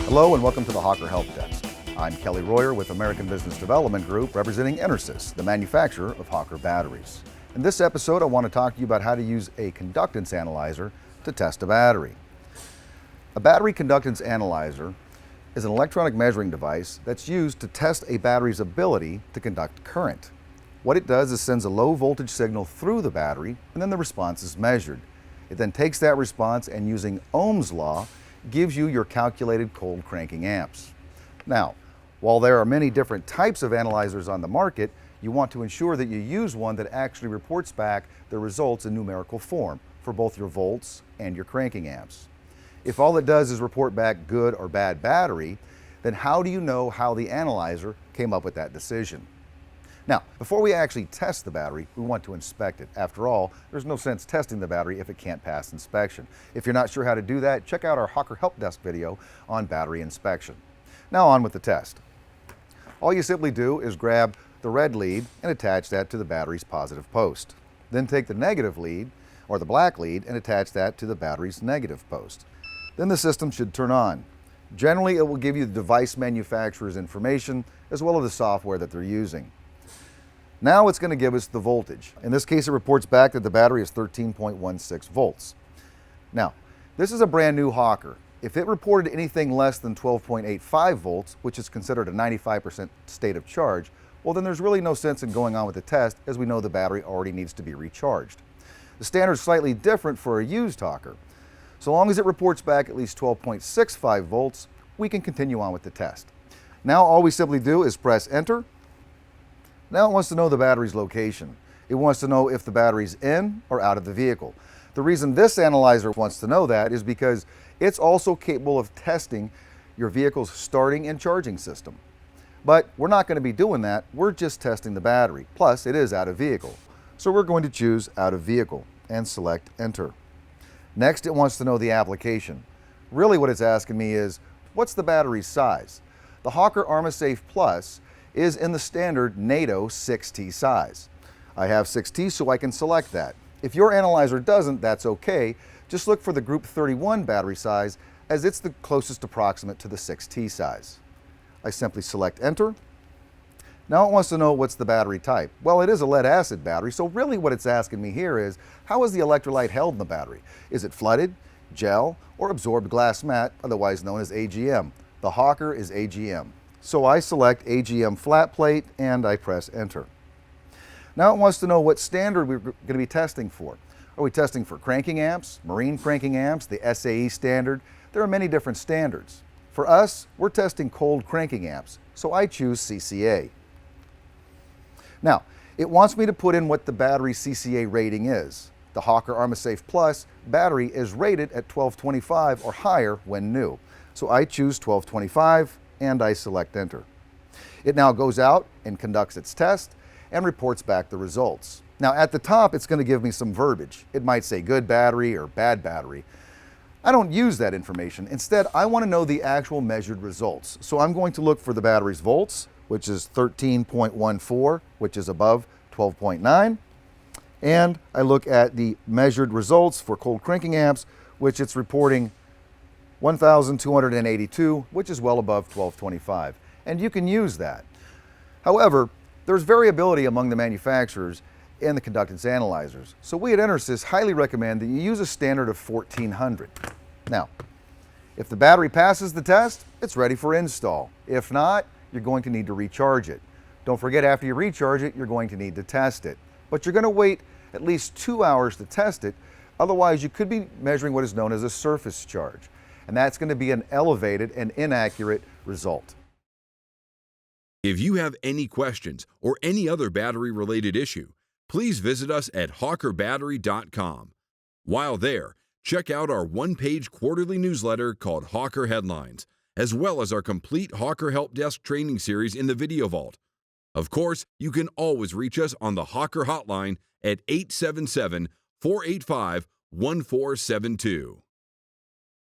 Hello and welcome to the Hawker Help Desk. I'm Kelly Royer with American Business Development Group representing EnerSys, the manufacturer of Hawker batteries. In this episode, I want to talk to you about how to use a conductance analyzer to test a battery. A battery conductance analyzer is an electronic measuring device that's used to test a battery's ability to conduct current. What it does is sends a low voltage signal through the battery and then the response is measured. It then takes that response and using Ohm's law gives you your calculated cold cranking amps. Now, while there are many different types of analyzers on the market, you want to ensure that you use one that actually reports back the results in numerical form for both your volts and your cranking amps. If all it does is report back good or bad battery, then how do you know how the analyzer came up with that decision? Now, before we actually test the battery, we want to inspect it. After all, there's no sense testing the battery if it can't pass inspection. If you're not sure how to do that, check out our Hawker Help Desk video on battery inspection. Now on with the test. All you simply do is grab the red lead and attach that to the battery's positive post. Then take the negative lead, or the black lead, and attach that to the battery's negative post. Then the system should turn on. Generally, it will give you the device manufacturer's information as well as the software that they're using. Now it's going to give us the voltage. In this case, it reports back that the battery is 13.16 volts. Now, this is a brand new Hawker. If it reported anything less than 12.85 volts, which is considered a 95% state of charge, well then there's really no sense in going on with the test as we know the battery already needs to be recharged. The standard is slightly different for a used Hawker. So long as it reports back at least 12.65 volts, we can continue on with the test. Now all we simply do is press enter. Now it wants to know the battery's location. It wants to know if the battery's in or out of the vehicle. The reason this analyzer wants to know that is because it's also capable of testing your vehicle's starting and charging system. But we're not going to be doing that, we're just testing the battery. Plus, it is out of vehicle. So we're going to choose out of vehicle and select enter. Next, it wants to know the application. Really what it's asking me is, what's the battery's size? The Hawker ARMASAFE Plus is in the standard NATO 6T size. I have 6T, so I can select that. If your analyzer doesn't, that's okay. Just look for the Group 31 battery size as it's the closest approximate to the 6T size. I simply select enter. Now it wants to know what's the battery type. Well, it is a lead acid battery, so really what it's asking me here is, how is the electrolyte held in the battery? Is it flooded, gel, or absorbed glass mat, otherwise known as AGM? The Hawker is AGM. So I select AGM flat plate and I press enter. Now it wants to know what standard we're going to be testing for. Are we testing for cranking amps, marine cranking amps, the SAE standard? There are many different standards. For us, we're testing cold cranking amps, so I choose CCA. Now, it wants me to put in what the battery CCA rating is. The Hawker ARMASAFE Plus battery is rated at 1225 or higher when new. So I choose 1225 and I select enter. It now goes out and conducts its test and reports back the results. Now at the top, it's going to give me some verbiage. It might say good battery or bad battery. I don't use that information. Instead, I want to know the actual measured results. So I'm going to look for the battery's volts, which is 13.14, which is above 12.9. And I look at the measured results for cold cranking amps, which it's reporting 1,282, which is well above 1225. And you can use that. However, there's variability among the manufacturers and the conductance analyzers. So we at EnerSys highly recommend that you use a standard of 1400. Now, if the battery passes the test, it's ready for install. If not, you're going to need to recharge it. Don't forget, after you recharge it, you're going to need to test it. But you're going to wait at least 2 hours to test it. Otherwise, you could be measuring what is known as a surface charge. And that's going to be an elevated and inaccurate result. If you have any questions or any other battery-related issue, please visit us at hawkerbattery.com. While there, check out our one-page quarterly newsletter called Hawker Headlines, as well as our complete Hawker Help Desk training series in the Video Vault. Of course, you can always reach us on the Hawker hotline at 877-485-1472.